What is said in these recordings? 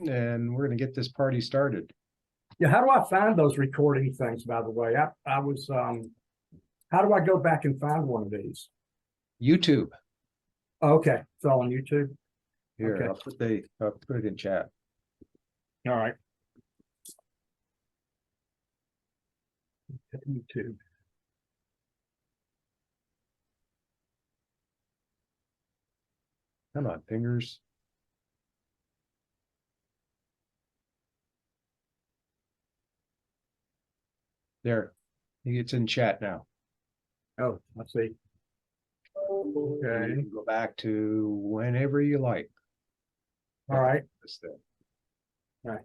and we're going to get this party started. Yeah, how do I find those recording things, by the way? I was, how do I go back and find one of these? YouTube. Okay, it's all on YouTube. Here, Okay. I'll put it in chat. All right. YouTube. Come on, fingers. There, it's in chat now. Oh, let's see. Okay. You can go back to whenever you like. All right. This thing. All right.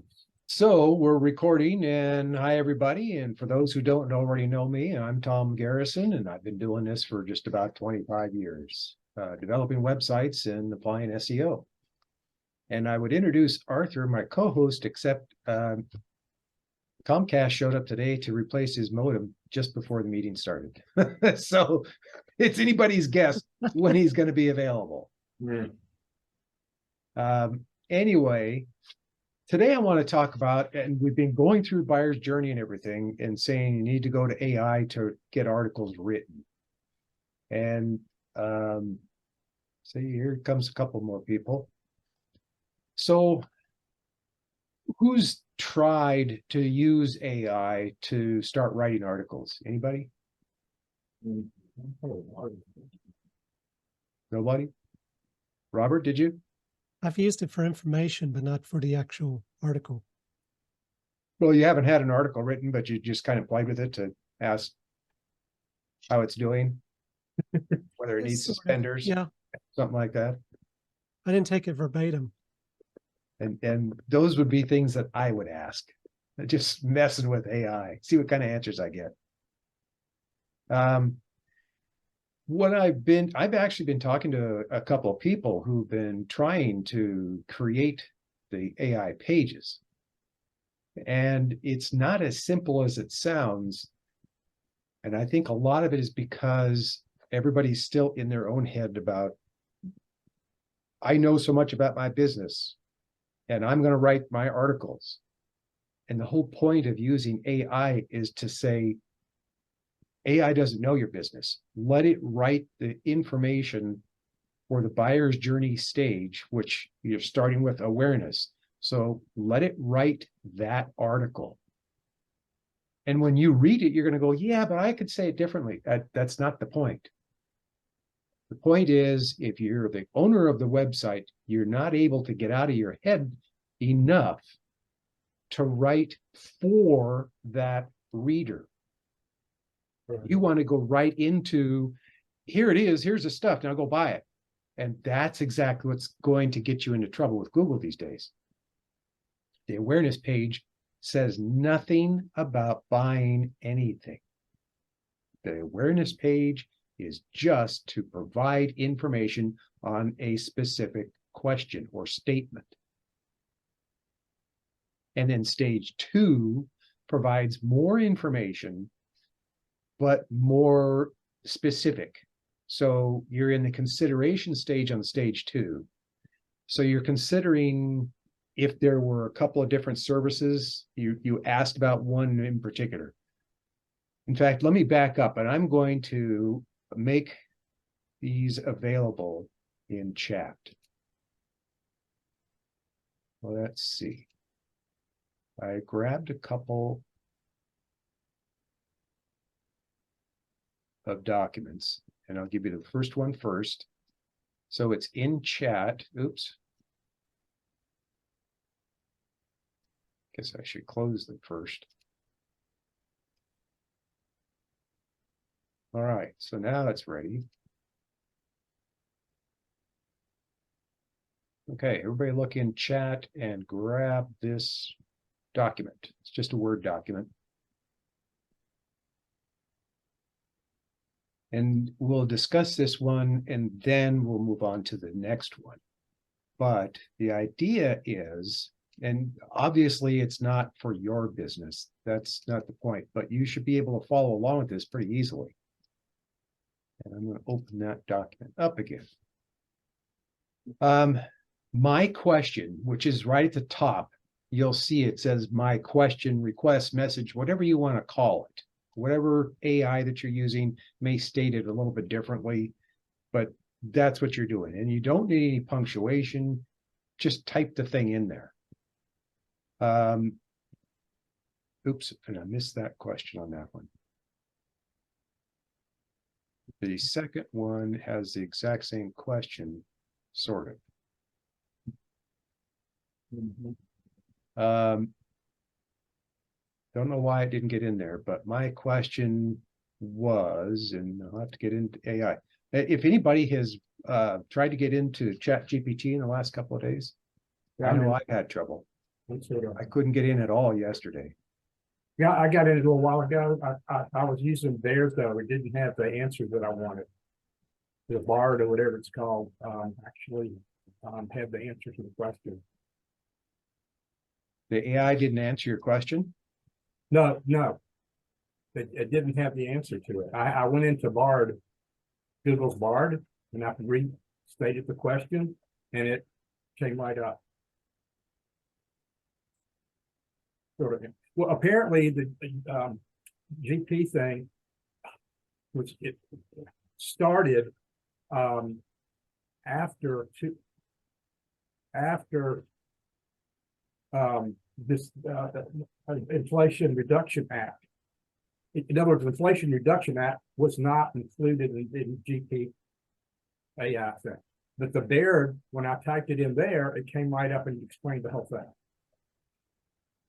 So we're recording, and hi everybody. And for those who don't already know me, I'm Tom Garrison, and I've been doing this for just about 25 years, developing websites and applying SEO. And I would introduce Arthur, my co-host, except Comcast showed up today to replace his modem just before the meeting started. So it's anybody's guess when he's going to be available. Anyway, today I want to talk about, and we've been going through buyer's journey and everything and saying you need to go to AI to get articles written. And see, here comes a couple more people. So who's tried to use AI to start writing articles? Anybody? Nobody? Robert, did you? I've used it for information, but not for the actual article. Well, you haven't had an article written, but you just kind of played with it to ask how it's doing, whether it needs suspenders, Yeah, something like that. I didn't take it verbatim. And those would be things that I would ask, just messing with AI, see what kind of answers I get. What I've actually been talking to a couple of people who've been trying to create the AI pages. And it's not as simple as it sounds. And I think a lot of it is because everybody's still in their own head about, I know so much about my business and I'm going to write my articles. And the whole point of using AI is to say, AI doesn't know your business. Let it write the information for the buyer's journey stage, which you're starting with awareness. So let it write that article. And when you read it, you're going to go, yeah, but I could say it differently. That's not the point. The point is, if you're the owner of the website, you're not able to get out of your head enough to write for that reader. You want to go right into, here it is, here's the stuff, now go buy it. And that's exactly what's going to get you into trouble with Google these days. The awareness page says nothing about buying anything. The awareness page is just to provide information on a specific question or statement. And then stage 2 provides more information, but more specific. So you're in the consideration stage on stage 2. So you're considering if there were a couple of different services, you asked about one in particular. In fact, let me back up, and I'm going to make these available in chat. Well, let's see. I grabbed a couple of documents, and I'll give you the first one first. So it's in chat. Oops. Guess I should close them first. All right, so now it's ready. Okay, everybody look in chat and grab this document. It's just a Word document. And we'll discuss this one and then we'll move on to the next one. But the idea is, and obviously it's not for your business, that's not the point, but you should be able to follow along with this pretty easily. And I'm going to open that document up again. my question, which is right at the top, you'll see it says my question, request, message, whatever you want to call it. Whatever AI that you're using may state it a little bit differently, but that's what you're doing. And you don't need any punctuation. Just type the thing in there. Oops, and I missed that question on that one. The second one has the exact same question, sort of. Don't know why it didn't get in there, but my question was, and I'll have to get into AI. If anybody has tried to get into ChatGPT in the last couple of days, I know I've had trouble. I couldn't get in at all yesterday. Yeah, I got in it a little while ago. I was using theirs though. It didn't have the answer that I wanted. The BARD or whatever it's called, actually had the answer to the question. The AI didn't answer your question? No, it didn't have the answer to it. I went into BARD, Google's BARD, and I restated the question, and it came right up. Well, apparently the GP thing, which it started after this Inflation Reduction Act. In other words, the Inflation Reduction Act was not included in GP AI thing. But the BARD, when I typed it in there, it came right up and explained the whole thing.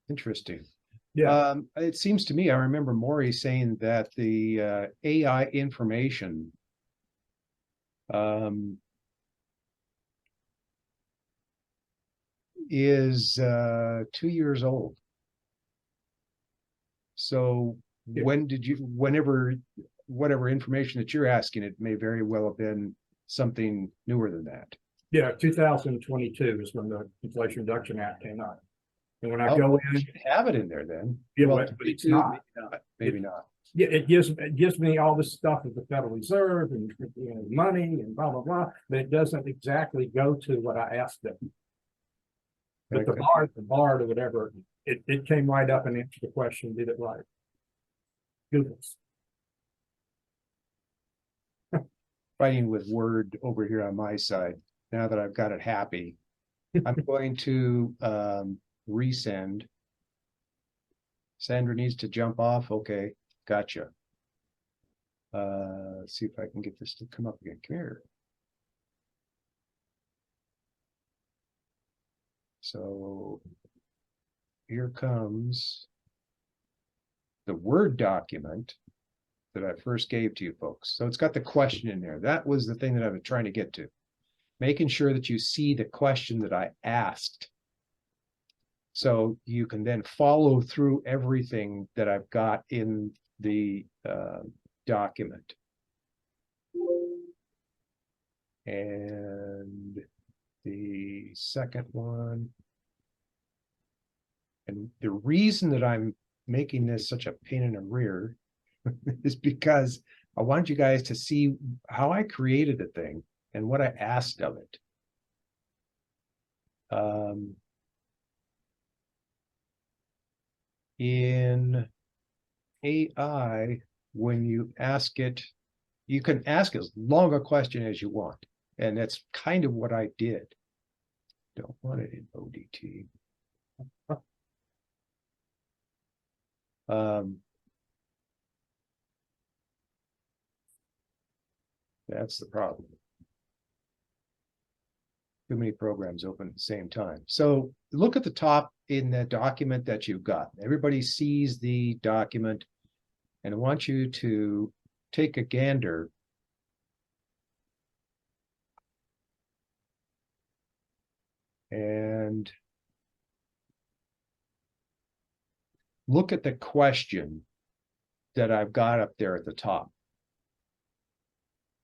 Interesting. Yeah. It seems to me, I remember Maury saying that the AI information is 2 years old. So Yeah. when did you, whatever information that you're asking, it may very well have been something newer than that. Yeah, 2022 is when the Inflation Reduction Act came out. And when I go You in, should have it in there then. Yeah, Well, but it's not. Maybe not. yeah, it gives me all this stuff of the Federal Reserve and money and blah, blah, blah, but it doesn't exactly go to what I asked it. But the BARD or whatever, it came right up and answered the question, did it right. Goodness. Fighting with Word over here on my side. Now that I've got it happy, I'm going to resend. Sandra needs to jump off. Okay, gotcha. Let's see if I can get this to come up again. Come here. So here comes the Word document that I first gave to you folks. So it's got the question in there. That was the thing that I was trying to get to. Making sure that you see the question that I asked. So you can then follow through everything that I've got in the document. And the second one. And the reason that I'm making this such a pain in the rear is because I want you guys to see how I created the thing and what I asked of it. In AI, when you ask it, you can ask as long a question as you want. And that's kind of what I did. Don't want it in ODT. That's the problem. Too many programs open at the same time. So look at the top in the document that you've got. Everybody sees the document, and I want you to take a gander. And look at the question that I've got up there at the top.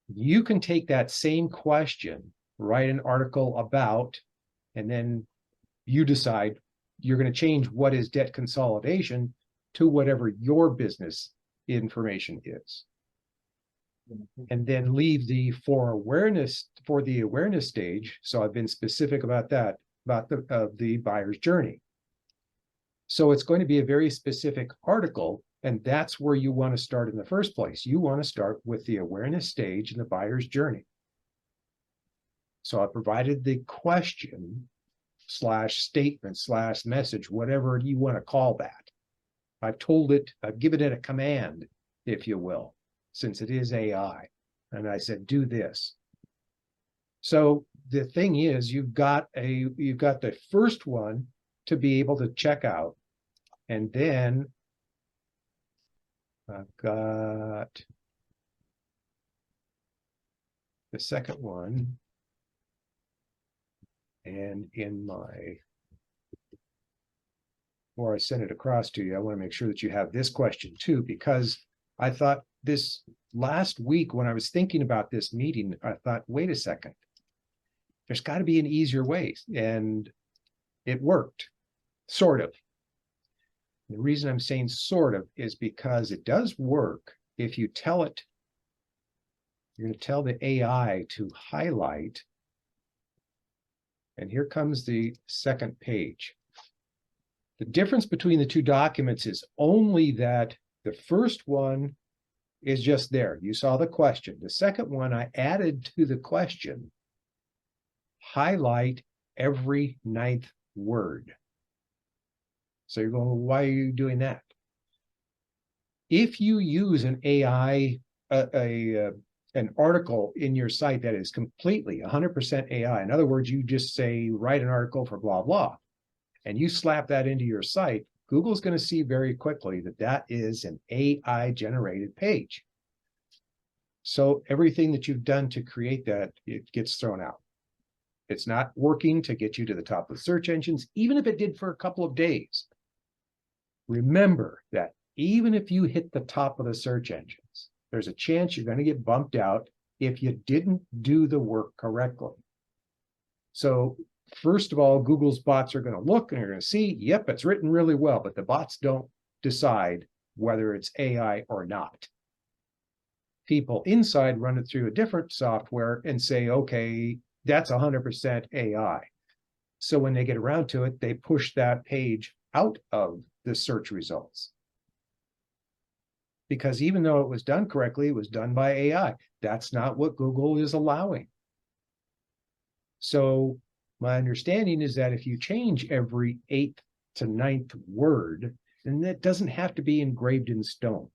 You can take that same question, write an article about, and then you decide you're going to change what is debt consolidation to whatever your business information is. and then leave the for the awareness stage. So I've been specific about that, about the buyer's journey. So it's going to be a very specific article, and that's where you want to start in the first place. You want to start with the awareness stage and the buyer's journey. So I provided the question / statement / message, whatever you want to call that. I've given it a command, if you will, since it is AI. And I said, do this. So the thing is, you've got the first one to be able to check out. And then I've got the second one. And before I send it across to you, I want to make sure that you have this question too, because I thought this last week when I was thinking about this meeting, I thought, wait a second, there's got to be an easier way. And it worked, sort of. The reason I'm saying sort of is because it does work if you tell it, you're going to tell the AI to highlight. And here comes the second page. The difference between the two documents is only that the first one is just there. You saw the question. The second one, I added to the question, highlight every 9th word. So you're going, why are you doing that? If you use an AI, an article in your site that is completely 100% AI, in other words, you just say, write an article for blah, blah, and you slap that into your site, Google's going to see very quickly that that is an AI generated page. So everything that you've done to create that, it gets thrown out. It's not working to get you to the top of the search engines, even if it did for a couple of days. Remember that even if you hit the top of the search engines, there's a chance you're going to get bumped out if you didn't do the work correctly. So first of all, Google's bots are going to look and they're going to see, yep, it's written really well, but the bots don't decide whether it's AI or not. People inside run it through a different software and say, okay, that's 100% AI. So when they get around to it, they push that page out of the search results. Because even though it was done correctly, it was done by AI. That's not what Google is allowing. So my understanding is that if you change every 8th to 9th word, then that doesn't have to be engraved in stone.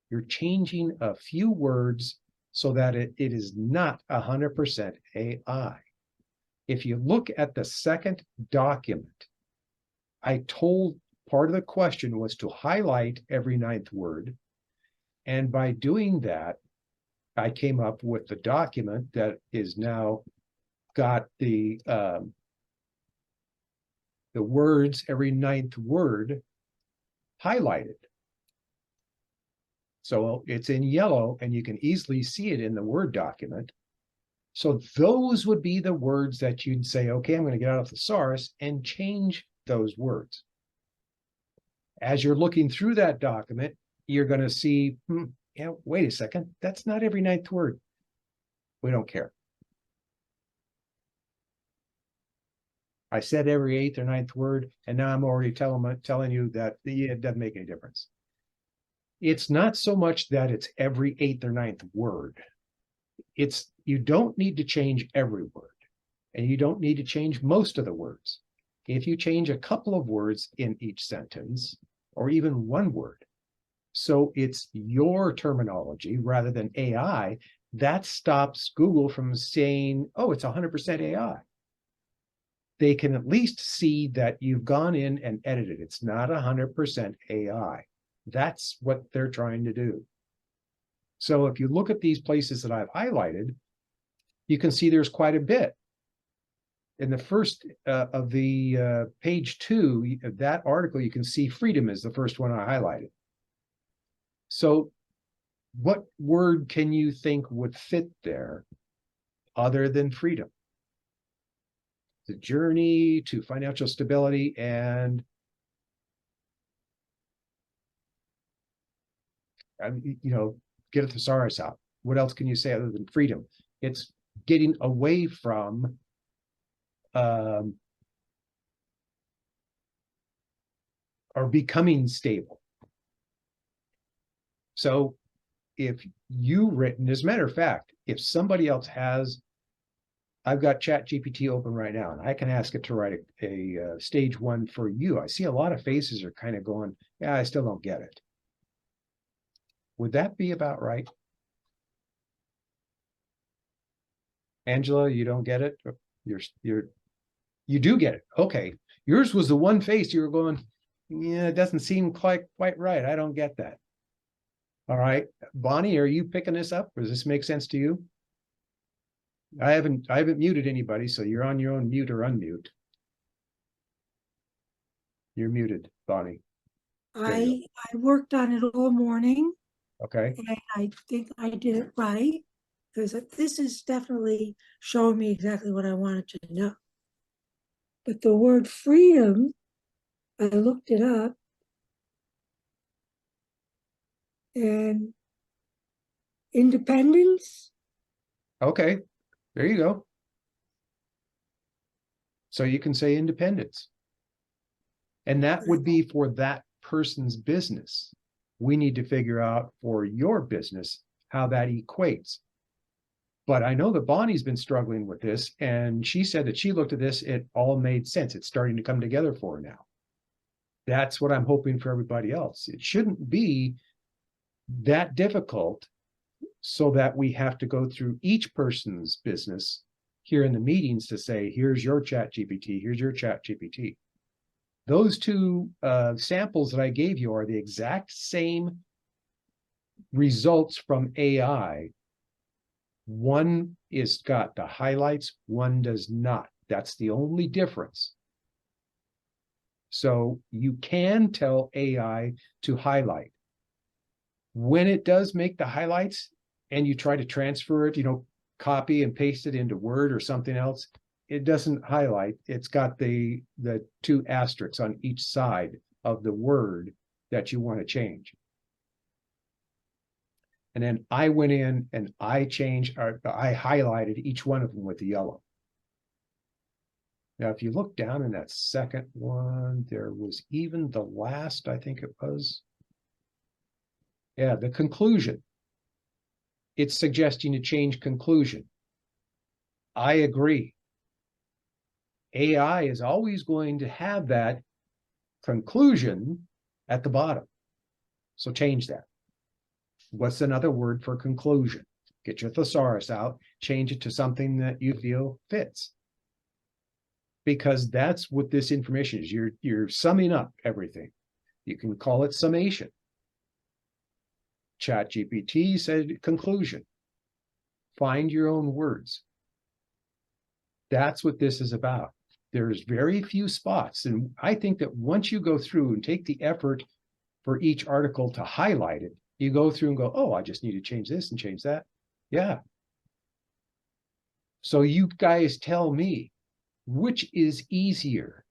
You're changing a few words so that it is not 100% AI. If you look at the second document, I told part of the question was to highlight every 9th word. And by doing that, I came up with the document that is now got the words, every 9th word highlighted. So it's in yellow and you can easily see it in the Word document. So those would be the words that you'd say, okay, I'm going to get out of thesaurus and change those words. As you're looking through that document, you're going to see, yeah, wait a second, that's not every 9th word. We don't care. I said every 8th or 9th word, and now I'm already telling you that it doesn't make any difference. It's not so much that it's every 8th or 9th word. It's you don't need to change every word, and you don't need to change most of the words. If you change a couple of words in each sentence, or even one word, so it's your terminology rather than AI, that stops Google from saying, oh, it's 100% AI. They can at least see that you've gone in and edited. It's not 100% AI. That's what they're trying to do. So if you look at these places that I've highlighted, you can see there's quite a bit. In the first of the page 2 of that article, you can see freedom is the first one I highlighted. So what word can you think would fit there other than freedom? The journey to financial stability and get a thesaurus out. what else can you say other than freedom? It's getting away from or becoming stable. So if you written, as a matter of fact, if somebody else has, I've got ChatGPT open right now, and I can ask it to write a stage 1 for you. I see a lot of faces are kind of going, yeah, I still don't get it. Would that be about right? Angela, you don't get it? You do get it. Okay. Yours was the one face you were going, yeah, it doesn't seem quite right. I don't get that. All right. Bonnie, are you picking this up? Does this make sense to you? I haven't muted anybody, so you're on your own mute or unmute. You're muted, Bonnie. I worked on it all morning Okay. and I think I did it right because this is definitely showing me exactly what I wanted to know. But the word freedom, I looked it up and independence. Okay. There you go. So you can say independence. And that would be for that person's business. We need to figure out for your business how that equates. But I know that Bonnie's been struggling with this, and she said that she looked at this, it all made sense. It's starting to come together for her now. That's what I'm hoping for everybody else. It shouldn't be that difficult so that we have to go through each person's business here in the meetings to say, here's your ChatGPT, here's your ChatGPT. Those two samples that I gave you are the exact same results from AI. One is got the highlights, one does not. That's the only difference. So you can tell AI to highlight. When it does make the highlights and you try to transfer it, copy and paste it into Word or something else, it doesn't highlight. It's got the two asterisks on each side of the word that you want to change. And then I went in and I highlighted each one of them with the yellow. Now, if you look down in that second one, there was even the last, I think it was. Yeah, the conclusion. It's suggesting to change conclusion. I agree. AI is always going to have that conclusion at the bottom. So change that. What's another word for conclusion? Get your thesaurus out, change it to something that you feel fits. Because that's what this information is. You're summing up everything. You can call it summation. ChatGPT said conclusion. Find your own words. That's what this is about. There's very few spots. And I think that once you go through and take the effort for each article to highlight it, you go through and go, oh, I just need to change this and change that. Yeah. So you guys tell me, which is easier?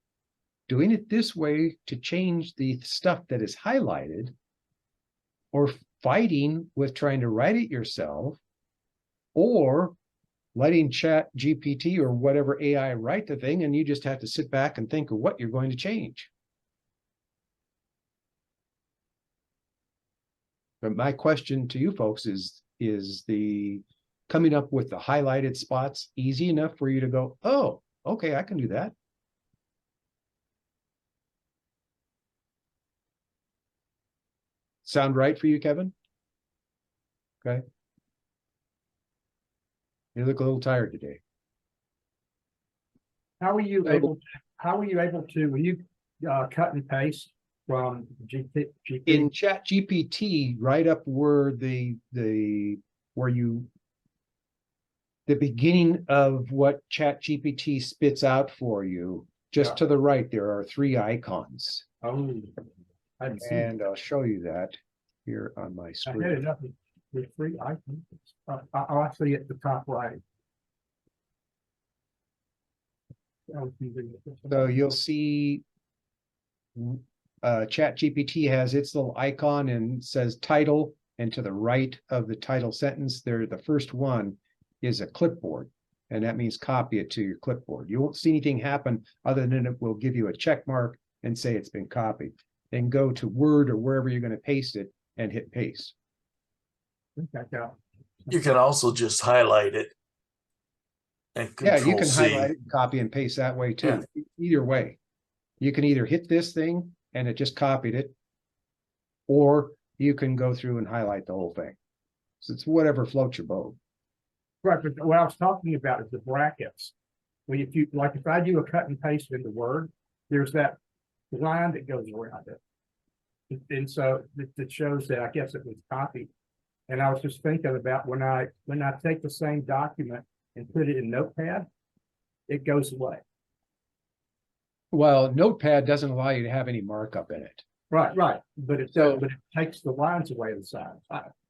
Doing it this way to change the stuff that is highlighted, or fighting with trying to write it yourself, or letting ChatGPT or whatever AI write the thing, and you just have to sit back and think of what you're going to change. But my question to you folks is the coming up with the highlighted spots easy enough for you to go, oh, okay, I can do that? Sound right for you, Kevin? Okay. You look a little tired today. How were you able to, will you cut and paste from GPT? In ChatGPT, right up where the beginning of what ChatGPT spits out for you, just to the right, there are 3 icons. Oh, I didn't see And I'll show you that here on my I screen. had it up with 3 icons. I see it at the top right. So you'll see ChatGPT has its little icon and says title, and to the right of the title sentence there, the first one is a clipboard. And that means copy it to your clipboard. You won't see anything happen other than it will give you a check mark and say it's been copied. Then go to Word or wherever you're going to paste it and hit paste. Okay. You can also just highlight it. And Yeah, you Control can C. highlight it, copy and paste that way too. Either way, you can either hit this thing and it just copied it, or you can go through and highlight the whole thing. So it's whatever floats your boat. Right, but what I was talking about is the brackets. Well, if you, like, if I do a cut and paste into Word, there's that line that goes around it. And so it shows that I guess it was copied. And I was just thinking about when I take the same document and put it in Notepad, it goes away. Well, Notepad doesn't allow you to have any markup in it. Right, but it takes the lines away the sides.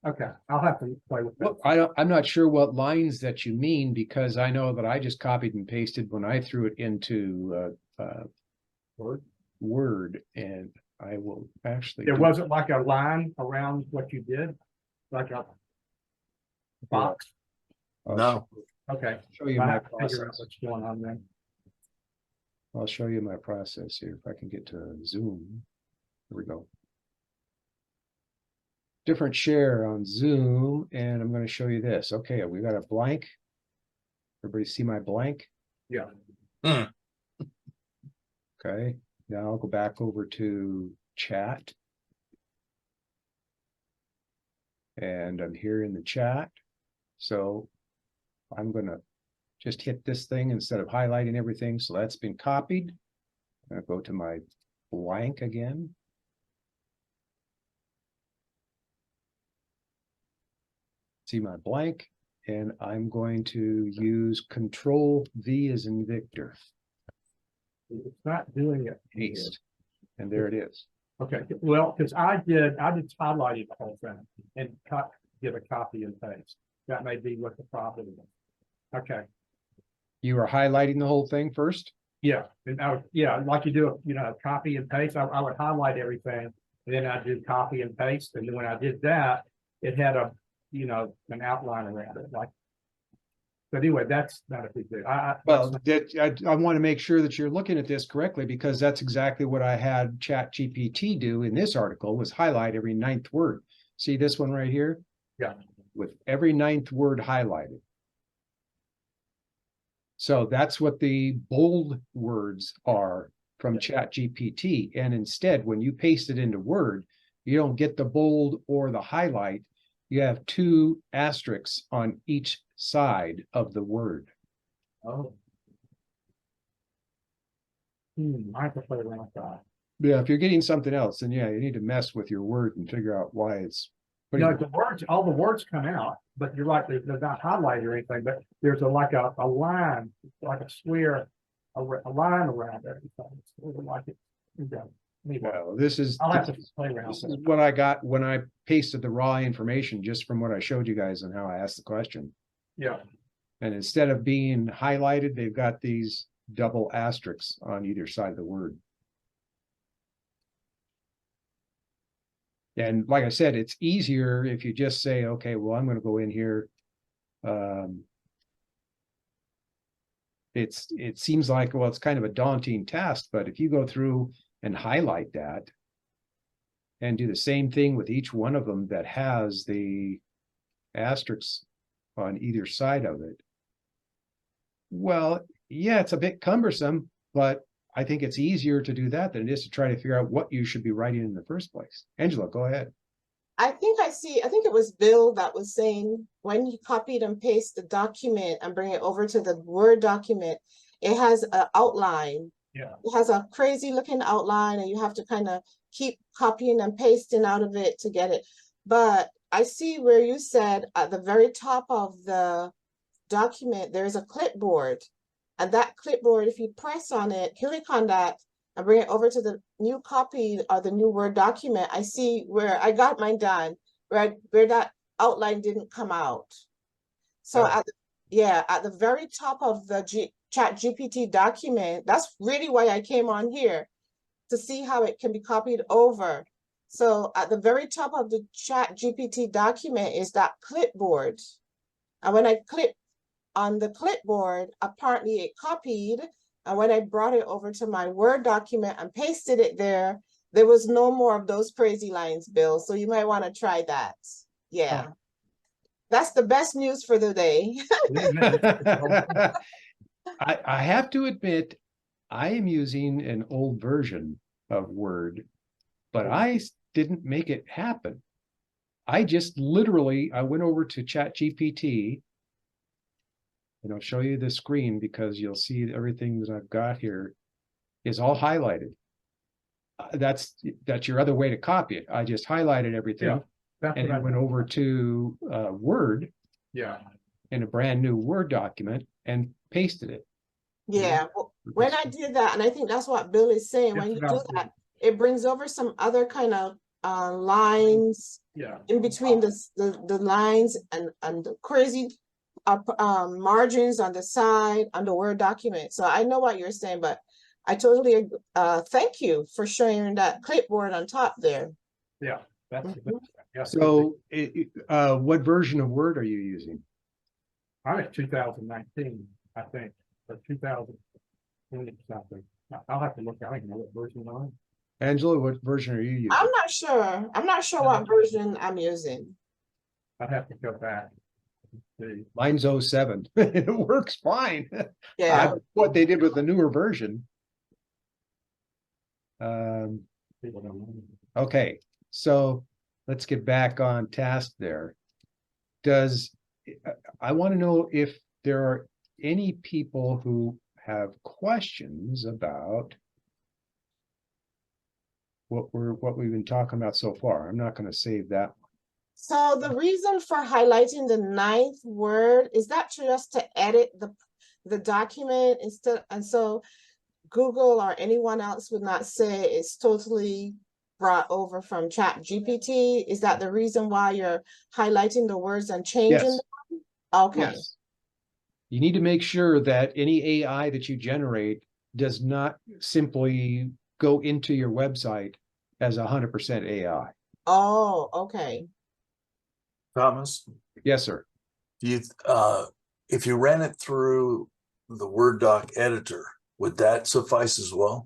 Okay, I'll have to play with that. Well, I'm not sure what lines that you mean, because I know that I just copied and pasted when I threw it into Word, and I will actually. There wasn't like a line around what you did, like a box. No. Okay, Show you I my have to figure out process. what's going on then. I'll show you my process here if I can get to Zoom. Here we go. Different share on Zoom, and I'm going to show you this. Okay, we got a blank. Everybody see my blank? Yeah. Okay, now I'll go back over to chat. And I'm here in the chat. So I'm going to just hit this thing instead of highlighting everything. So that's been copied. I'll go to my blank again. See my blank, and I'm going to use Control V as in Victor. It's not doing it. here. Paste. And there it is. Okay, well, because I did highlighting the whole thing and give a copy and paste. That may be what the problem is. Okay, You are highlighting the whole thing first? yeah, and like you do, a copy and paste. I would highlight everything, and then I do copy and paste, and then when I did that, it had an outline around it, like. But anyway, that's not a big deal. Well, I want to make sure that you're looking at this correctly, because that's exactly what I had ChatGPT do in this article, was highlight every 9th word. See this one right here? Yeah. With every 9th word highlighted. So that's what the bold words are from ChatGPT. And instead, when you paste it into Word, you don't get the bold or the highlight. You have 2 asterisks on each side of the word. Oh. I have to play around with that. Yeah, if you're getting something else, then yeah, you need to mess with your Word and figure out why it's. All the words come out, but you're right, they're not highlighted or anything, but there's a line, like a square, a line around everything. It's sort of like it. Anyway, Well, this is I'll have to play around this with is it. what I got when I pasted the raw information just from what I showed you guys and how I asked the question. Yeah, And instead of being highlighted, they've got these double asterisks on either side of the word. And like I said, it's easier if you just say, okay, well, I'm going to go in here. It seems like, well, it's kind of a daunting task, but if you go through and highlight that and do the same thing with each one of them that has the asterisks on either side of it. Well, yeah, it's a bit cumbersome, but I think it's easier to do that than it is to try to figure out what you should be writing in the first place. Angela, go ahead. I think it was Bill that was saying when you copied and paste the document and bring it over to the Word document, it has an outline. yeah. It has a crazy looking outline, and you have to kind of keep copying and pasting out of it to get it. But I see where you said at the very top of the document, there's a clipboard. And that clipboard, if you press on it, click on that and bring it over to the new copy or the new Word document, I see where I got mine done, where that outline didn't come out. So Oh. at the very top of the ChatGPT document, that's really why I came on here, to see how it can be copied over. So at the very top of the Chat GPT document is that clipboard. And when I click on the clipboard, apparently it copied. And when I brought it over to my Word document and pasted it there, there was no more of those crazy lines, Bill. So you might want to try that. Yeah. That's the best news for the day. I have to admit, I am using an old version of Word, but I didn't make it happen. I just literally, I went over to ChatGPT, and I'll show you the screen because you'll see everything that I've got here is all highlighted. That's your other way to copy it. I just highlighted everything. Yeah, that's And what I went over to Word Yeah, in a brand new Word document and pasted it. Yeah. Well, when I did that, and I think that's what Bill is saying, when you do that, it brings over some other kind of lines yeah. in between the lines and the crazy margins on the side on the Word document. So I know what you're saying, but I totally thank you for sharing that clipboard on top there. Yeah, that's the best. Yes, So what version of Word are you using? I'm at 2019, I think, or 2020 something. I'll have to look. I don't know what version I'm on. Angela, what version are you using? I'm not sure. I'm not sure what version I'm using. I'd have to go back. and see. Mine's 07. It works fine. Yeah. What they did with the newer version. See what I'm on. Okay, so let's get back on task there. I want to know if there are any people who have questions about what we've been talking about so far. I'm not going to save that. So the reason for highlighting the 9th word is that just to edit the document instead, and so Google or anyone else would not say it's totally brought over from Chat GPT. Is that the reason why you're highlighting the words and changing Yes. them? Okay. Yes. You need to make sure that any AI that you generate does not simply go into your website as 100% AI. Oh, okay. Thomas, Yes, sir. do you if you ran it through the Word doc editor, would that suffice as well?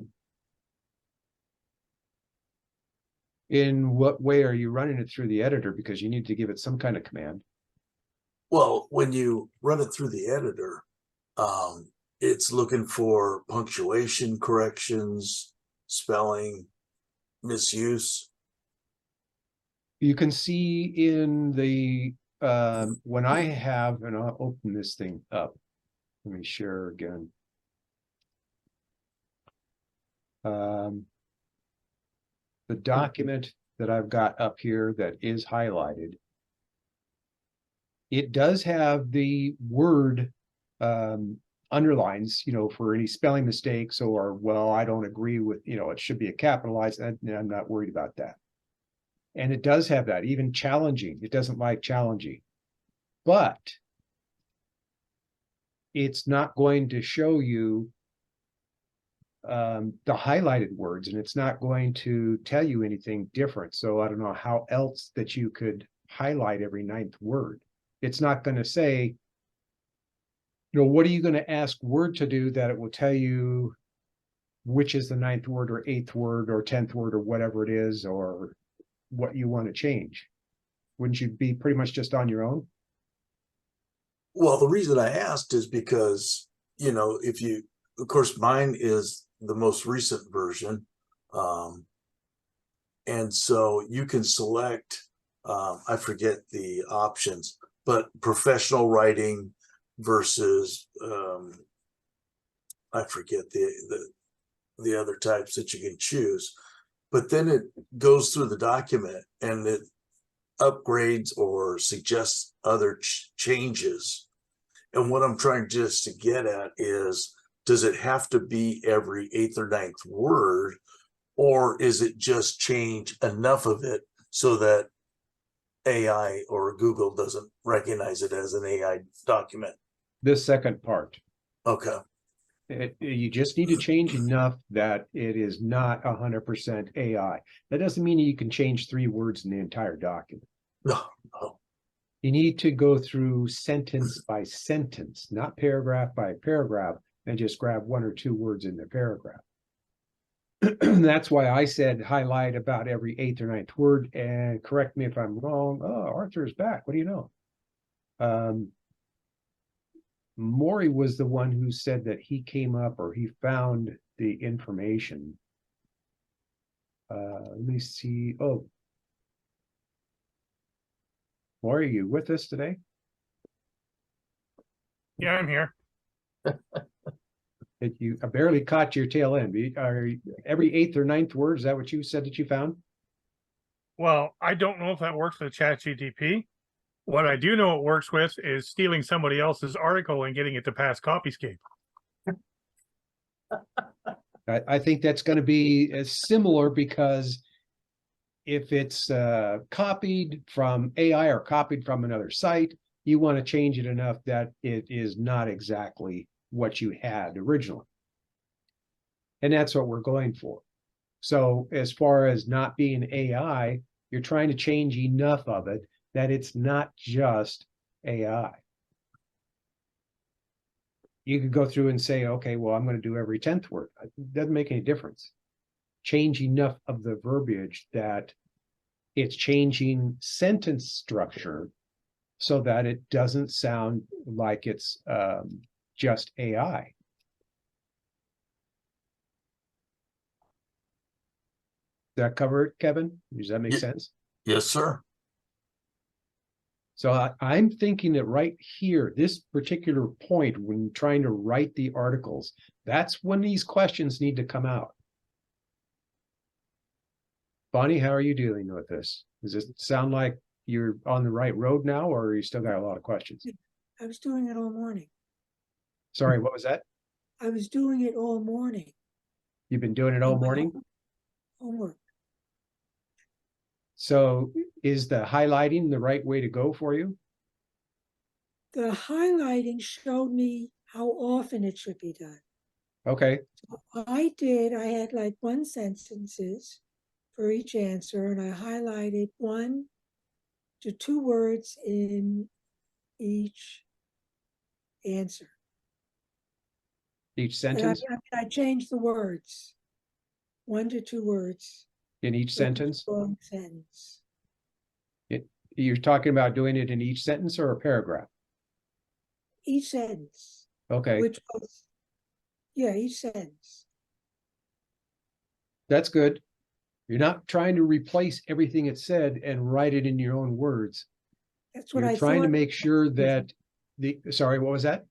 In what way are you running it through the editor? Because you need to give it some kind of command. Well, when you run it through the editor, it's looking for punctuation corrections, spelling, misuse. You can see in the when I have, and I'll open this thing up. Let me share again. The document that I've got up here that is highlighted, it does have the word underlines, for any spelling mistakes or, well, I don't agree with, it should be a capitalized, and I'm not worried about that. And it does have that, even challenging. It doesn't like challenging, but it's not going to show you the highlighted words, and it's not going to tell you anything different. So I don't know how else that you could highlight every 9th word. It's not going to say, what are you going to ask Word to do that it will tell you which is the 9th word or 8th word or 10th word or whatever it is, or what you want to change? Wouldn't you be pretty much just on your own? Well, the reason I asked is because, if you, of course, mine is the most recent version. And so you can select, I forget the options, but professional writing versus, I forget the other types that you can choose. But then it goes through the document and it upgrades or suggests other changes. And what I'm trying just to get at is, does it have to be every 8th or 9th word, or is it just change enough of it so that AI or Google doesn't recognize it as an AI document? This second part. Okay. You just need to change enough that it is not 100% AI. That doesn't mean you can change 3 words in the entire document. No, no. You need to go through sentence by sentence, not paragraph by paragraph, and just grab 1 or 2 words in the paragraph. That's why I said highlight about every 8th or 9th word, and correct me if I'm wrong. Oh, Arthur is back. What do you know? Maury was the one who said that he came up or he found the information. Let me see. Oh, Maury, are you with us today? Yeah, I'm here. I barely caught your tail end. Every 8th or 9th word, is that what you said that you found? Well, I don't know if that works with ChatGPT. What I do know it works with is stealing somebody else's article and getting it to pass Copyscape. I think that's going to be similar, because if it's copied from AI or copied from another site, you want to change it enough that it is not exactly what you had originally. And that's what we're going for. So as far as not being AI, you're trying to change enough of it that it's not just AI. You could go through and say, okay, well, I'm going to do every 10th word. It doesn't make any difference. Change enough of the verbiage that it's changing sentence structure so that it doesn't sound like it's just AI. Does that cover it, Kevin? Does that make sense? Yes, sir. So I'm thinking that right here, this particular point, when trying to write the articles, that's when these questions need to come out. Bonnie, how are you dealing with this? Does it sound like you're on the right road now, or you still got a lot of questions? I was doing it all morning. Sorry, what was that? I was doing it all morning. You've been doing it all morning? Homework. So is the highlighting the right way to go for you? The highlighting showed me how often it should be done. Okay, I had like 1 sentences for each answer, and I highlighted 1 to 2 words in each answer. each And sentence, I changed the words, 1 to 2 words. in each sentence? Long sentence. You're talking about doing it in each sentence or a paragraph? Each sentence. Okay, Which was, yeah, each sentence. that's good. You're not trying to replace everything it said and write it in your own words. That's what You're I trying to thought. make sure that sorry, what was that?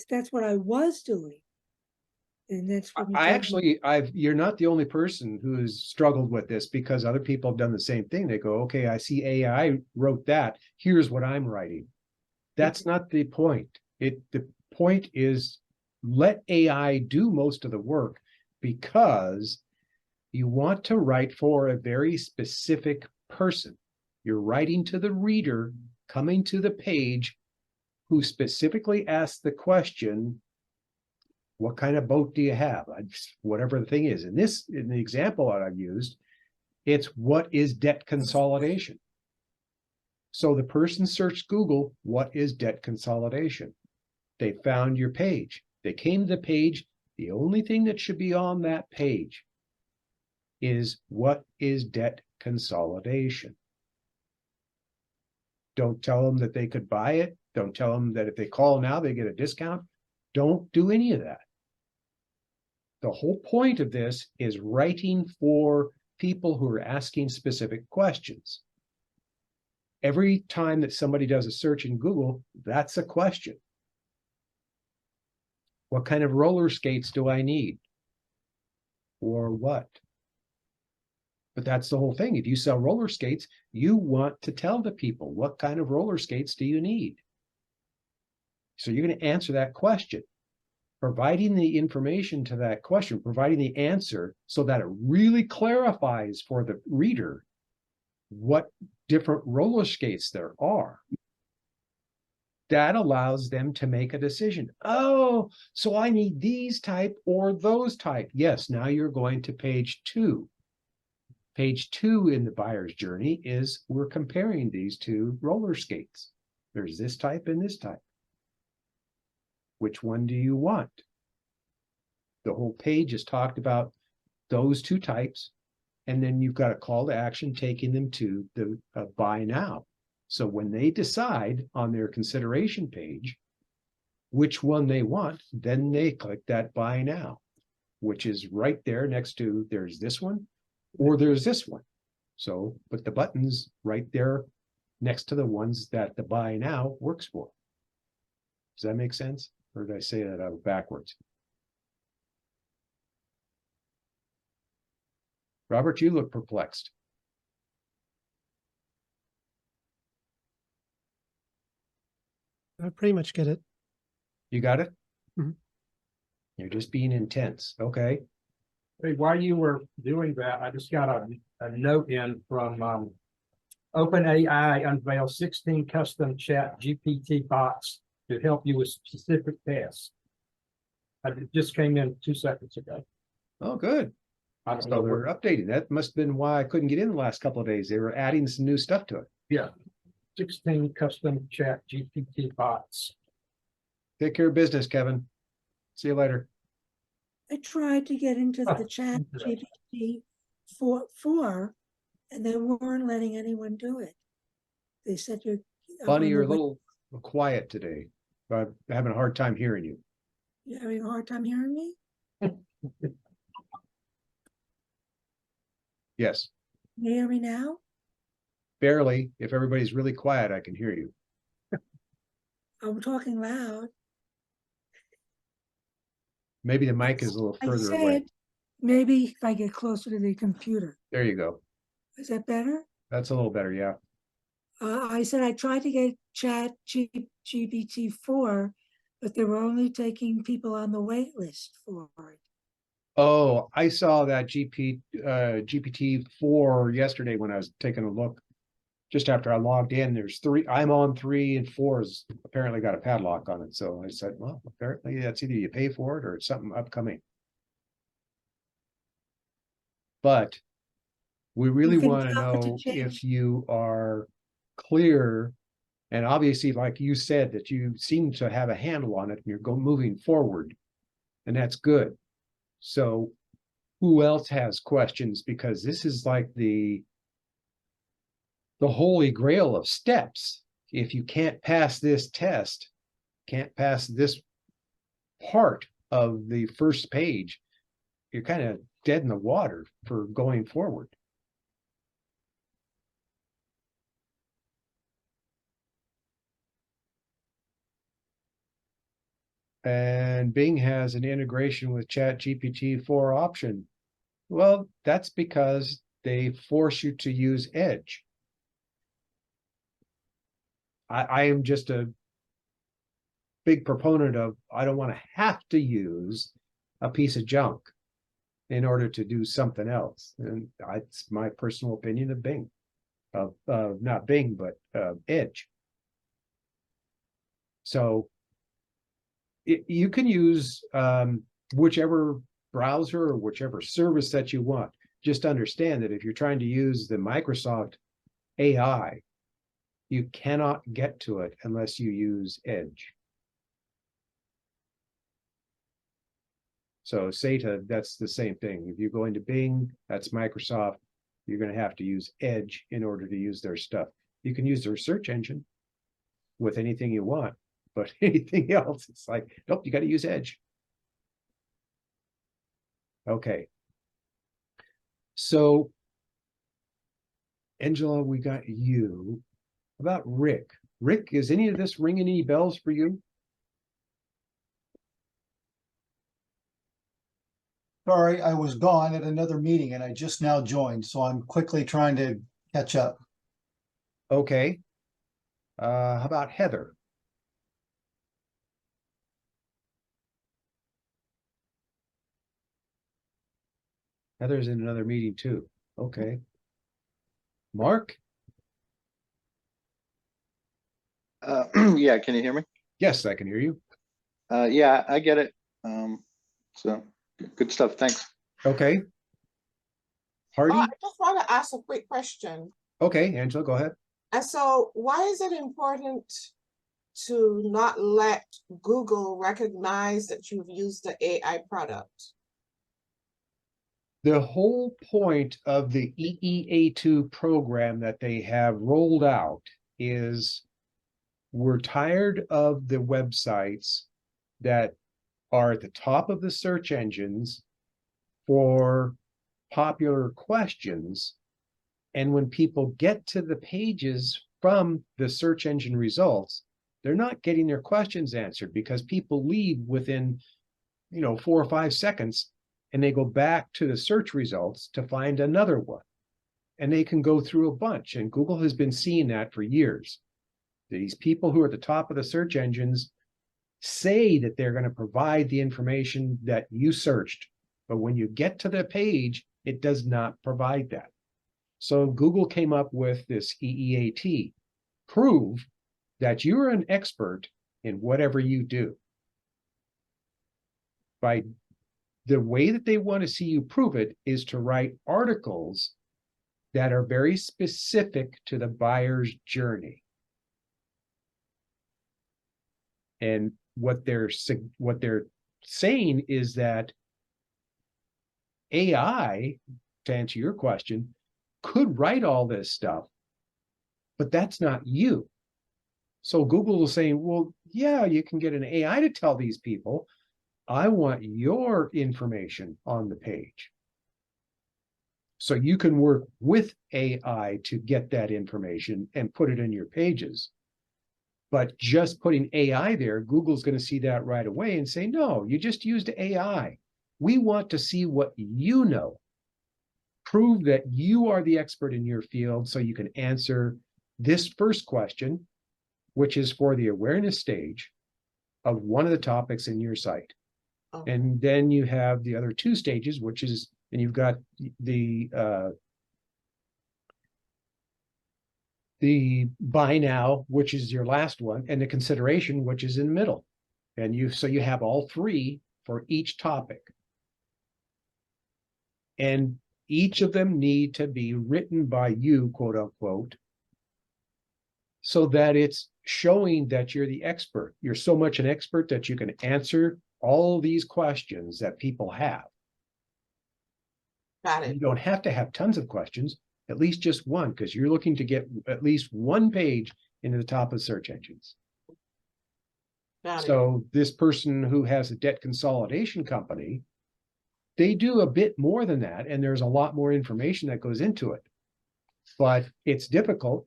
That's what I was doing. And that's what You're not the only person who's struggled with this, because other people have done the same thing. They go, okay, I see AI wrote that. Here's what I'm writing. That's not the point. The point is, let AI do most of the work, because you want to write for a very specific person. You're writing to the reader coming to the page who specifically asks the question, what kind of boat do you have? Whatever the thing is. In the example that I've used, it's what is debt consolidation? So the person searched Google, what is debt consolidation? They found your page. They came to the page. The only thing that should be on that page is what is debt consolidation. Don't tell them that they could buy it. Don't tell them that if they call now, they get a discount. Don't do any of that. The whole point of this is writing for people who are asking specific questions. Every time that somebody does a search in Google, that's a question. What kind of roller skates do I need? Or what? But that's the whole thing. If you sell roller skates, you want to tell the people, what kind of roller skates do you need? So you're going to answer that question, providing the information to that question, providing the answer so that it really clarifies for the reader what different roller skates there are. that allows them to make a decision. Oh, so I need these type or those type. Yes, now you're going to page 2. Page 2 in the buyer's journey is we're comparing these two roller skates. There's this type and this type. Which one do you want? The whole page is talked about those two types, and then you've got a call to action taking them to the buy now. So when they decide on their consideration page which one they want, then they click that buy now, which is right there next to there's this one or there's this one. So put the buttons right there next to the ones that the buy now works for. Does that make sense? Or did I say that out backwards? Robert, you look perplexed. I pretty much get it. You got it? Mhm. You're just being intense. Okay. Hey, while you were doing that, I just got a note in from OpenAI unveils 16 custom chat GPT bots to help you with specific tasks. It just came in 2 seconds ago. Oh, good. I don't So know they're what, updating. That must have been why I couldn't get in the last couple of days. They were adding some new stuff to it. yeah, 16 custom chat GPT bots. Take care of business, Kevin. See you later. I tried to get into the chat interesting. GPT four, and they weren't letting anyone do it. They said you're. Bonnie, on you're a the web- little quiet today. I'm having a hard time hearing you. You're having a hard time hearing me? Yes, Can you hear me now? barely. If everybody's really quiet, I can hear you. I'm talking loud. Maybe the mic is a little I further away. said, maybe if I get closer to the computer. There you go. Is that better? That's a little better. Yeah. I said I tried to get chat GPT 4, but they were only taking people on the wait list for it. Oh, I saw that GPT-4 yesterday when I was taking a look. Just after I logged in, there's 3. I'm on 3 and 4's apparently got a padlock on it. So I said, well, apparently that's either you pay for it or it's something upcoming. But we really can want to tell it to know if change. you are clear. And obviously, like you said, that you seem to have a handle on it and you're moving forward. And that's good. So who else has questions? Because this is like the holy grail of steps. If you can't pass this test, can't pass this part of the first page, you're kind of dead in the water for going forward. And Bing has an integration with ChatGPT-4 option. Well, that's because they force you to use Edge. I am just a big proponent of, I don't want to have to use a piece of junk in order to do something else. And it's my personal opinion of Bing, of not Bing, but Edge. So you can use whichever browser or whichever service that you want. Just understand that if you're trying to use the Microsoft AI, you cannot get to it unless you use Edge. So SATA, that's the same thing. If you're going to Bing, that's Microsoft. You're going to have to use Edge in order to use their stuff. You can use their search engine with anything you want, but anything else, it's like, nope, you got to use Edge. Okay. So, Angela, we got you. How about Rick? Rick, is any of this ringing any bells for you? Sorry, I was gone at another meeting and I just now joined, so I'm quickly trying to catch up. Okay. How about Heather? Heather's in another meeting too. Okay. Mark? Yeah, can you hear me? Yes, I can hear you. Yeah, I get it. So good stuff. Thanks. Okay. Oh, Hardy? I just want to ask a quick question. Okay, Angela, go ahead. And so why is it important to not let Google recognize that you've used the AI product? The whole point of the EEA2 program that they have rolled out is we're tired of the websites that are at the top of the search engines for popular questions. And when people get to the pages from the search engine results, they're not getting their questions answered because people leave within, 4 or 5 seconds and they go back to the search results to find another one. And they can go through a bunch. And Google has been seeing that for years. These people who are at the top of the search engines say that they're going to provide the information that you searched. But when you get to the page, it does not provide that. So Google came up with this EEAT, prove that you're an expert in whatever you do. By the way that they want to see you prove it is to write articles that are very specific to the buyer's journey. And what they're saying is that AI, to answer your question, could write all this stuff, but that's not you. So Google is saying, well, yeah, you can get an AI to tell these people, I want your information on the page. So you can work with AI to get that information and put it in your pages. But just putting AI there, Google's going to see that right away and say, no, you just used AI. We want to see what you know. Prove that you are the expert in your field so you can answer this first question, which is for the awareness stage of one of the topics in your site. Oh. And then you have the other 2 stages, which is, and you've got the buy now, which is your last one, and the consideration, which is in the middle. And you have all 3 for each topic. And each of them need to be written by you, quote unquote, so that it's showing that you're the expert. You're so much an expert that you can answer all these questions that people have. Got it. You don't have to have tons of questions, at least just one, because you're looking to get at least one page into the top of search engines. Got it. So this person who has a debt consolidation company, they do a bit more than that, and there's a lot more information that goes into it. But it's difficult.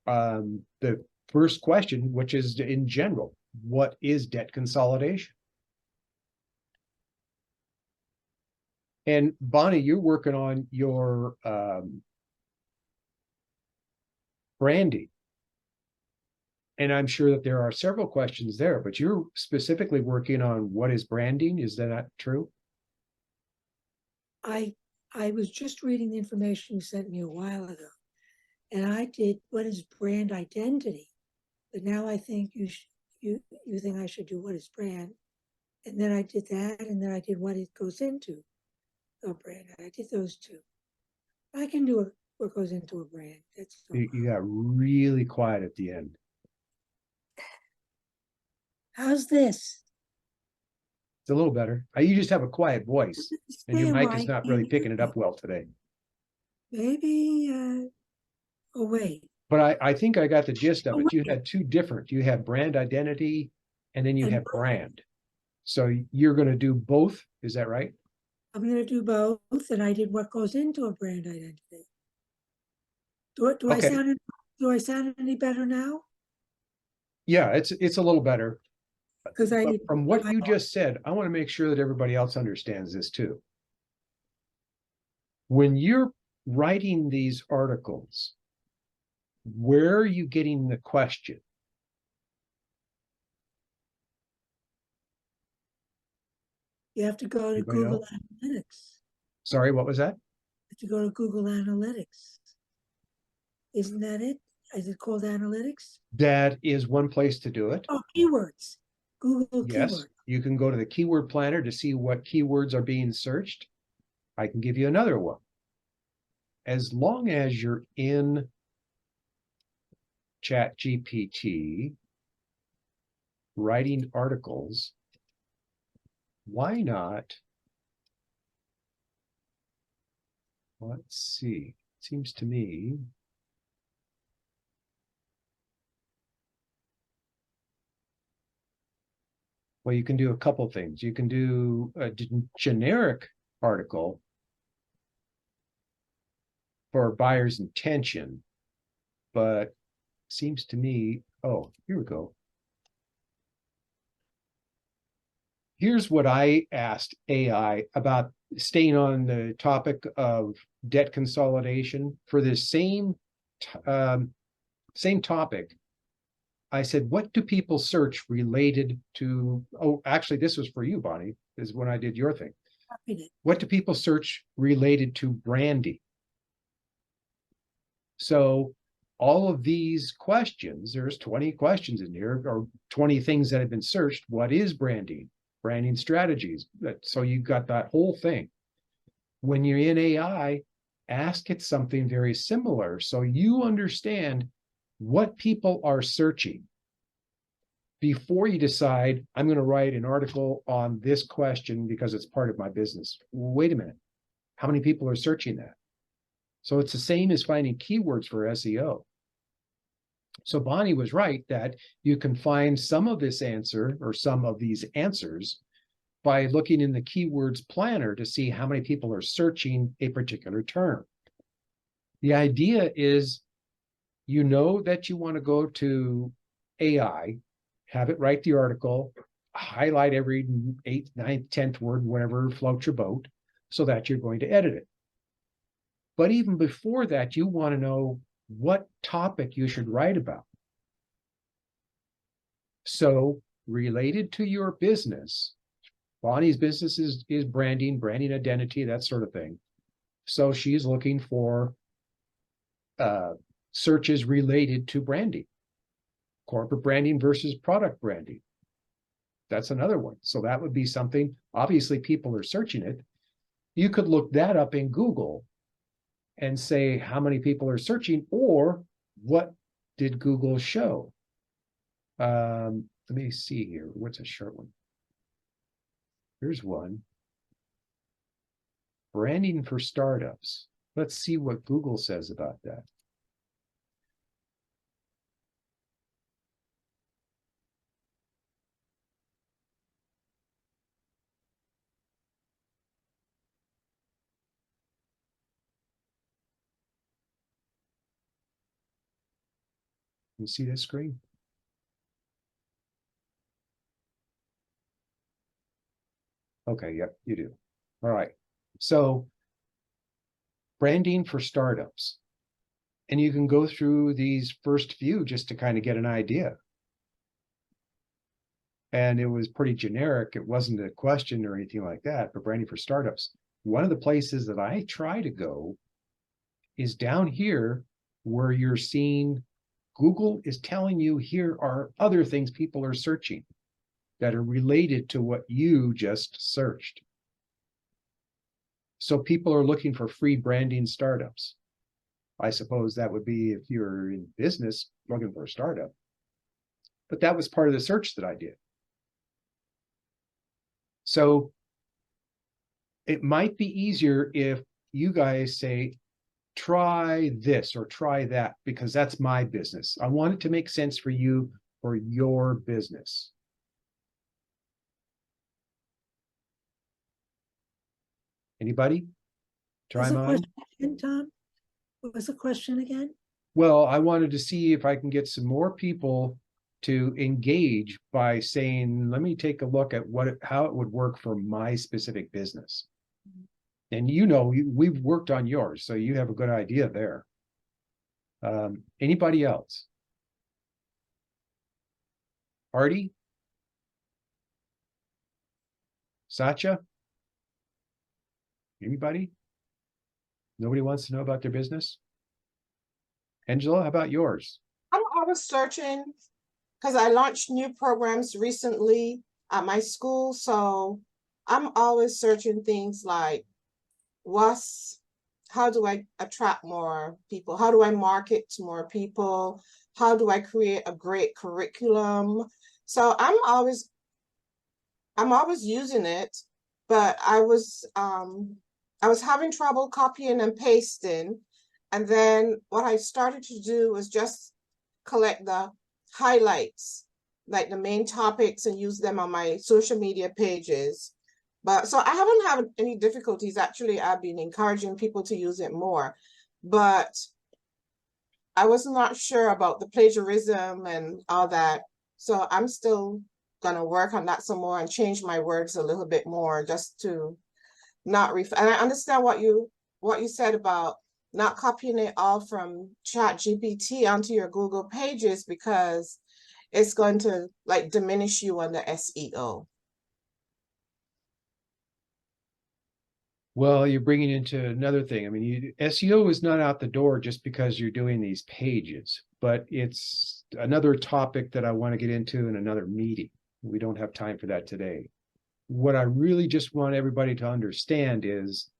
The first question, which is in general, what is debt consolidation? And Bonnie, you're working on your branding. And I'm sure that there are several questions there, but you're specifically working on what is branding. Is that not true? I was just reading the information you sent me a while ago, and I did what is brand identity, but now I think you think I should do what is brand, and then I did that, and then I did what it goes into a brand. I did those 2. I can do what goes into a brand. That's no You got really quiet at the end. How's this? It's a little better. You just have a quiet voice, and your mic is not really picking it up well today. Maybe, oh wait, But I think I got the gist of Oh, it. You wait. had 2 different. You have brand identity, and then you And have brand. So you're going to do both. Is that right? I'm gonna do both, and I did what goes into a brand identity. Do Okay. I sound any better now? Yeah, it's a little better. Because I But did. from what you just said, I want to make sure that everybody else understands this too. When you're writing these articles, where are you getting the question? You have to go to Anybody know? Google Analytics. Sorry, what was that? You have to go to Google Analytics. Isn't that it? Is it called analytics? That is one place to do it. Oh, keywords. Google Yes, keywords. you can go to the keyword planner to see what keywords are being searched. I can give you another one. As long as you're in ChatGPT writing articles, why not? Let's see. Seems to me well, you can do a couple things. You can do a generic article for buyer's intention, but seems to me, oh, here we go. Here's what I asked AI about, staying on the topic of debt consolidation for this same topic. I said, what do people search related to, oh, actually, this was for you, Bonnie, is when I did your thing. Copied it. What do people search related to branding? So all of these questions, there's 20 questions in here, or 20 things that have been searched. What is branding? Branding strategies. So you've got that whole thing. When you're in AI, ask it something very similar so you understand what people are searching before you decide, I'm going to write an article on this question because it's part of my business. Wait a minute. How many people are searching that? So it's the same as finding keywords for SEO. So Bonnie was right that you can find some of this answer or some of these answers by looking in the keywords planner to see how many people are searching a particular term. The idea is, you know that you want to go to AI, have it write the article, highlight every 8th, 9th, 10th word, whatever floats your boat, so that you're going to edit it. But even before that, you want to know what topic you should write about. So related to your business, Bonnie's business is branding identity, that sort of thing. So she's looking for searches related to branding, corporate branding versus product branding. That's another one. So that would be something, obviously people are searching it. You could look that up in Google and say how many people are searching, or what did Google show? Let me see here. What's a short one? Here's one. Branding for startups. Let's see what Google says about that. You see this screen? Okay, yep, you do. All right. So branding for startups. And you can go through these first few just to kind of get an idea. And it was pretty generic. It wasn't a question or anything like that, but branding for startups. One of the places that I try to go is down here where you're seeing Google is telling you here are other things people are searching that are related to what you just searched. So people are looking for free branding startups. I suppose that would be if you're in business looking for a startup. But that was part of the search that I did. So it might be easier if you guys say, try this or try that, because that's my business. I want it to make sense for you, for your business. Anybody? Try What's the mine? question again, Tom? What was the question again? Well, I wanted to see if I can get some more people to engage by saying, let me take a look at how it would work for my specific business. And you know, we've worked on yours, so you have a good idea there. Anybody else? Artie? Satya? Anybody? Nobody wants to know about their business? Angela, how about yours? I'm always searching because I launched new programs recently at my school. So I'm always searching things like how do I attract more people? How do I market to more people? How do I create a great curriculum? So I'm always using it, but I was having trouble copying and pasting. And then what I started to do was just collect the highlights, like the main topics, and use them on my social media pages. But so I haven't had any difficulties. Actually, I've been encouraging people to use it more, but I was not sure about the plagiarism and all that. So I'm still gonna work on that some more and change my words a little bit more just to not and I understand what you said about not copying it all from ChatGPT onto your Google pages, because it's going to like diminish you on the SEO. Well, you're bringing into another thing. I mean, SEO is not out the door just because you're doing these pages, but it's another topic that I want to get into in another meeting. We don't have time for that today. What I really just want everybody to understand is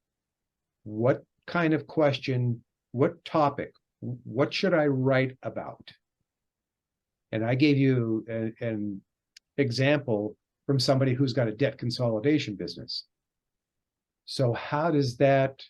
what kind of question, what topic, what should I write about? And I gave you an example from somebody who's got a debt consolidation business. So how does that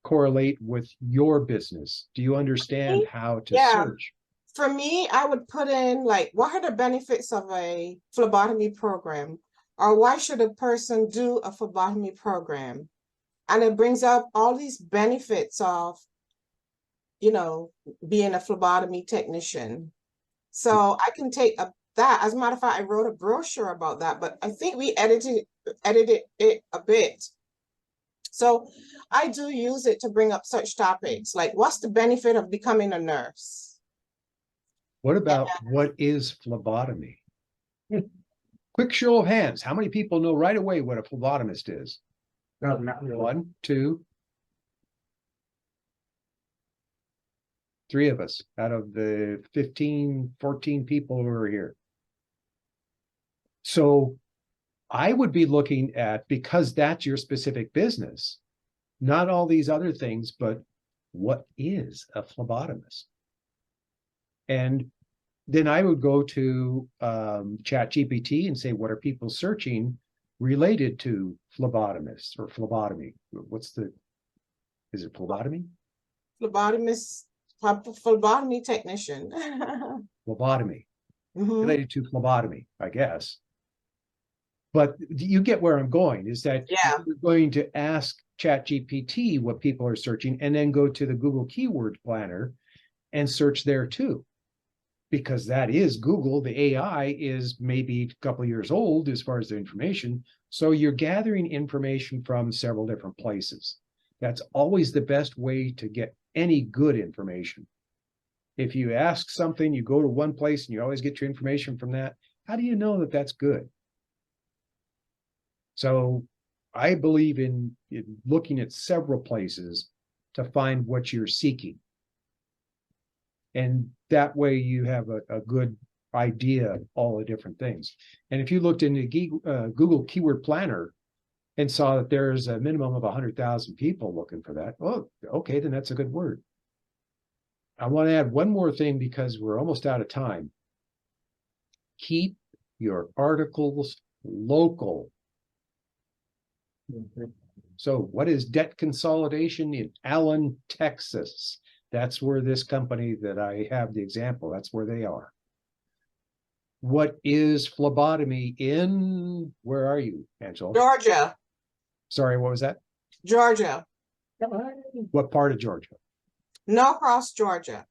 correlate with your business? Do you understand how to search? For me, I would put in like, what are the benefits of a phlebotomy program? Or why should a person do a phlebotomy program? And it brings up all these benefits of, you know, being a phlebotomy technician. So I can take that. As a matter of fact, I wrote a brochure about that, but I think we edited it a bit. So I do use it to bring up such topics like, what's the benefit of becoming a nurse? What about what is phlebotomy? Quick show of hands. How many people know right away what a phlebotomist is? No, not really. 1, 2, 3 of us out of the 15, 14 people who are here. So I would be looking at, because that's your specific business, not all these other things, but what is a phlebotomist? And then I would go to ChatGPT and say, what are people searching related to phlebotomists or phlebotomy? Is it phlebotomy? Phlebotomist, phlebotomy technician. Phlebotomy, Mhm. related to phlebotomy, I guess. But you get where I'm going, is that you're going to ask ChatGPT what people are searching and then go to the Google Keyword Planner and search there too. Because that is Google. The AI is maybe a couple of years old as far as the information. So you're gathering information from several different places. That's always the best way to get any good information. If you ask something, you go to one place and you always get your information from that. How do you know that that's good? So I believe in looking at several places to find what you're seeking. And that way you have a good idea of all the different things. And if you looked into Google Keyword Planner and saw that there's a minimum of 100,000 people looking for that, oh, okay, then that's a good word. I want to add one more thing because we're almost out of time. Keep your articles local. So what is debt consolidation in Allen, Texas? That's where this company that I have the example, that's where they are. What is phlebotomy in, where are you, Angela? Georgia. Sorry, what was that? Georgia. What part of Georgia? Norcross, Georgia.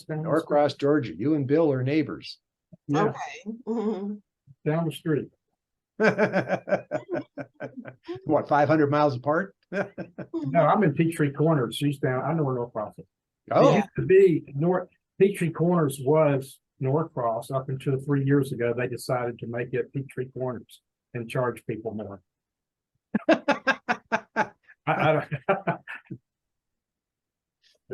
Norcross, Georgia. You and Bill are neighbors. Yeah, Okay. Mhm. down the street. What, 500 miles apart? No, I'm in Peachtree Corners. She's down. I know where Norcross is. It Oh, used to be Peachtree Corners was Norcross up until 3 years ago. They decided to make it Peachtree Corners and charge people more. I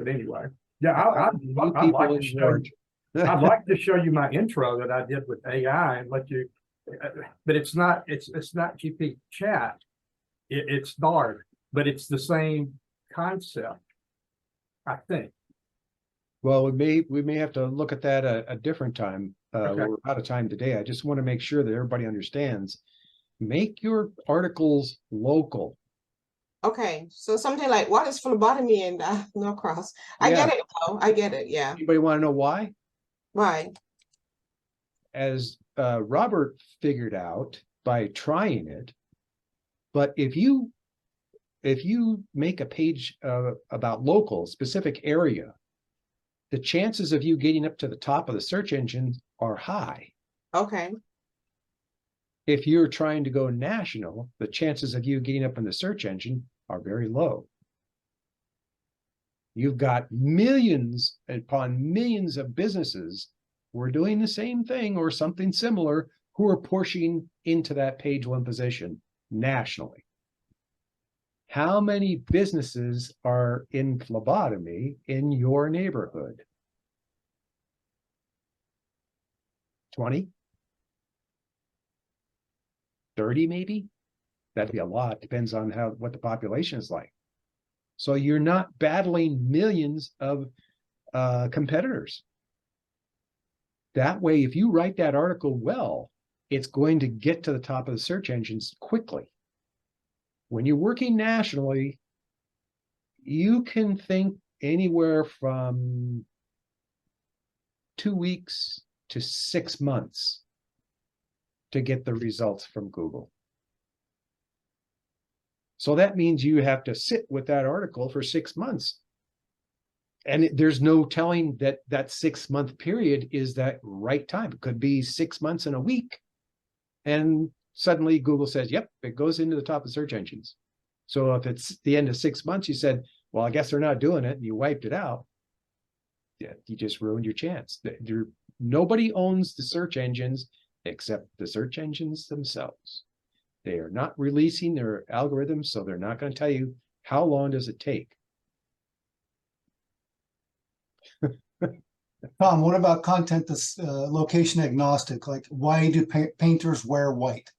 But anyway, yeah, You I'd people like to in show Georgia. you, I'd like to show you my intro that I did with AI and let you, but it's not GP chat. It's Bard, but it's the same concept, I think. Well, we may have to look at that a different time. Okay. We're out of time today. I just want to make sure that everybody understands. Make your articles local. Okay, so something like what is phlebotomy in Norcross? I Yeah. get it though. I get it. Yeah. Anybody want to know why? Right. As Robert figured out by trying it, but if you make a page about local specific area, the chances of you getting up to the top of the search engine are high. Okay. If you're trying to go national, the chances of you getting up in the search engine are very low. You've got millions upon millions of businesses who are doing the same thing or something similar who are pushing into that page one position nationally. How many businesses are in phlebotomy in your neighborhood? 20? 30 maybe? That'd be a lot. Depends on what the population is like. So you're not battling millions of competitors. That way, if you write that article well, it's going to get to the top of the search engines quickly. When you're working nationally, you can think anywhere from 2 weeks to 6 months to get the results from Google. So that means you have to sit with that article for 6 months. And there's no telling that 6 month period is that right time. It could be 6 months and a week. And suddenly Google says, yep, it goes into the top of search engines. So if it's the end of 6 months, you said, well, I guess they're not doing it, and you wiped it out. Yeah, you just ruined your chance. Nobody owns the search engines except the search engines themselves. They are not releasing their algorithms, so they're not going to tell you how long does it take. Tom, what about content that's location agnostic? Like, why do painters wear white?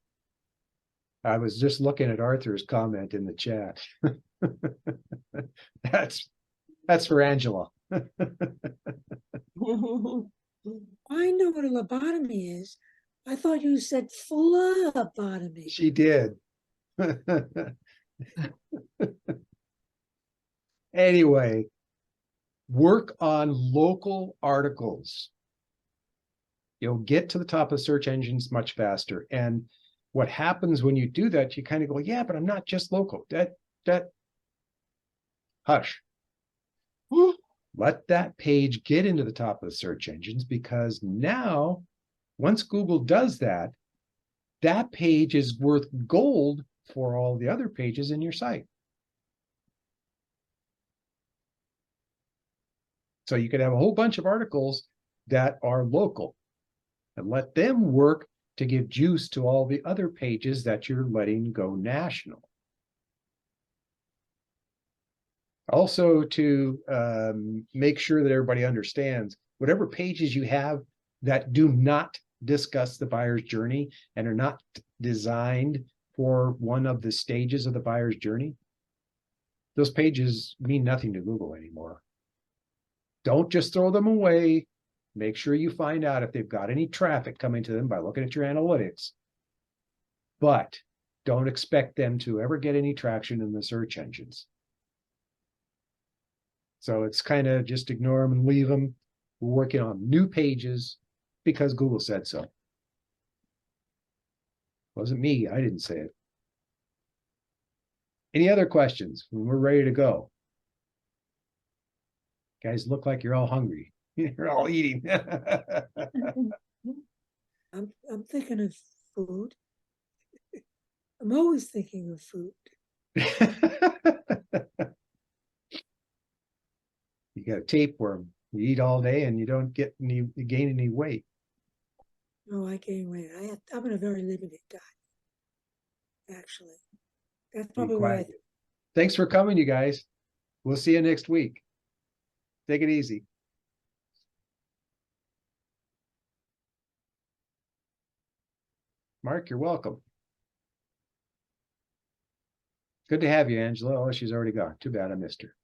I was just looking at Arthur's comment in the chat. That's for Angela. I know what a lobotomy is. I thought you said phlebotomy. She did. Anyway, work on local articles. You'll get to the top of search engines much faster. And what happens when you do that, you kind of go, yeah, but I'm not just local. Hush. Let that page get into the top of the search engines, because now, once Google does that, that page is worth gold for all the other pages in your site. So you could have a whole bunch of articles that are local and let them work to give juice to all the other pages that you're letting go national. Also, to make sure that everybody understands, whatever pages you have that do not discuss the buyer's journey and are not designed for one of the stages of the buyer's journey, those pages mean nothing to Google anymore. Don't just throw them away. Make sure you find out if they've got any traffic coming to them by looking at your analytics. But don't expect them to ever get any traction in the search engines. So it's kind of just ignore them and leave them. We're working on new pages because Google said so. Wasn't me, I didn't say it. Any other questions? We're ready to go. Guys, look like you're all hungry. You're all eating. I'm thinking of food. I'm always thinking of food. You got a tapeworm. You eat all day and you don't get you gain any weight. No, I gain weight. I'm on a very limited diet, actually. That's Be probably why quiet. Thanks for coming, you guys. We'll see you next week. Take it easy. Mark, you're welcome. Good to have you, Angela. Oh, she's already gone. Too bad I missed her.